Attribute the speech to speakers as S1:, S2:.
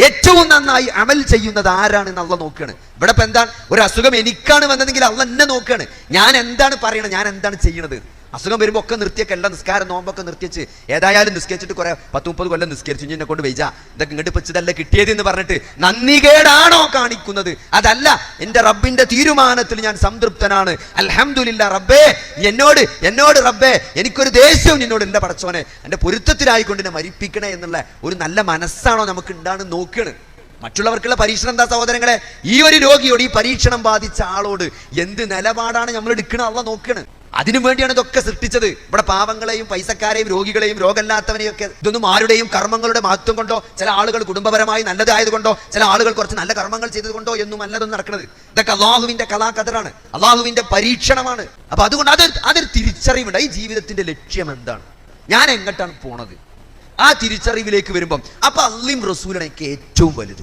S1: ഏറ്റവും നന്നായി അമൽ ചെയ്യുന്നത് ആരാണെന്ന് അള്ള നോക്കുകയാണ്. ഇവിടെ ഇപ്പൊ എന്താണ്, ഒരു അസുഖം എനിക്കാണ് വന്നതെങ്കിൽ അള്ള എന്നെ നോക്കുകയാണ്. ഞാൻ എന്താണ് പറയണത്, ഞാൻ എന്താണ് ചെയ്യണത്. അസുഖം വരുമ്പോൾ ഒക്കെ നിർത്തിയൊക്കെ എല്ലാം നിസ്കാരം നോമ്പൊക്കെ നിർത്തിച്ച് ഏതായാലും നിസ്കരിച്ചിട്ട് കുറെ 10-30 കൊല്ലം നിസ്കരിച്ചു, എന്നെ കൊണ്ട് വെച്ചാ ഇതൊക്കെ ഇങ്ങോട്ട് വെച്ചതല്ല കിട്ടിയത് എന്ന് പറഞ്ഞിട്ട് നന്ദികേടാണോ കാണിക്കുന്നത്? അതല്ല, എന്റെ റബ്ബിന്റെ തീരുമാനത്തിൽ ഞാൻ സംതൃപ്തനാണ്. അൽഹംദുലില്ലാ റബ്ബേ, എന്നോട് റബ്ബേ എനിക്കൊരു ദേഷ്യവും നിന്നോട് എന്റെ പടച്ചോനെ, എന്റെ പൊരുത്തത്തിലായിക്കൊണ്ട് എന്നെ മരിപ്പിക്കണേ എന്നുള്ള ഒരു നല്ല മനസ്സാണോ നമുക്ക് ഉണ്ടാകുന്ന നോക്കുകയാണ്. മറ്റുള്ളവർക്കുള്ള പരീക്ഷണം എന്താ സഹോദരങ്ങളെ? ഈ ഒരു രോഗിയോട്, ഈ പരീക്ഷണം ബാധിച്ച ആളോട് എന്ത് നിലപാടാണ് നമ്മൾ എടുക്കണത് അള്ള നോക്കുകയാണ്. അതിനു വേണ്ടിയാണ് ഇതൊക്കെ സൃഷ്ടിച്ചത്. ഇവിടെ പാവങ്ങളെയും പൈസക്കാരെയും രോഗികളെയും രോഗമില്ലാത്തവരെയും ഒക്കെ ഇതൊന്നും ആരുടെയും കർമ്മങ്ങളുടെ മഹത്വം കൊണ്ടോ, ചില ആളുകൾ കുടുംബപരമായി നല്ലതായതുകൊണ്ടോ, ചില ആളുകൾ കുറച്ച് നല്ല കർമ്മങ്ങൾ ചെയ്തതുകൊണ്ടോ എന്നും അല്ലതൊന്നും നടക്കുന്നത്. ഇതൊക്കെ അള്ളാഹുവിന്റെ കലാകദറാണ്, അള്ളാഹുവിന്റെ പരീക്ഷണമാണ്. അപ്പൊ അതുകൊണ്ട് അതൊരു തിരിച്ചറിവുണ്ട്. ഈ ജീവിതത്തിന്റെ ലക്ഷ്യം എന്താണ്, ഞാൻ എങ്ങോട്ടാണ് പോണത്, ആ തിരിച്ചറിവിലേക്ക് വരുമ്പം അപ്പൊ അള്ളയും റസൂലാണ് എനിക്ക് ഏറ്റവും വലുത്.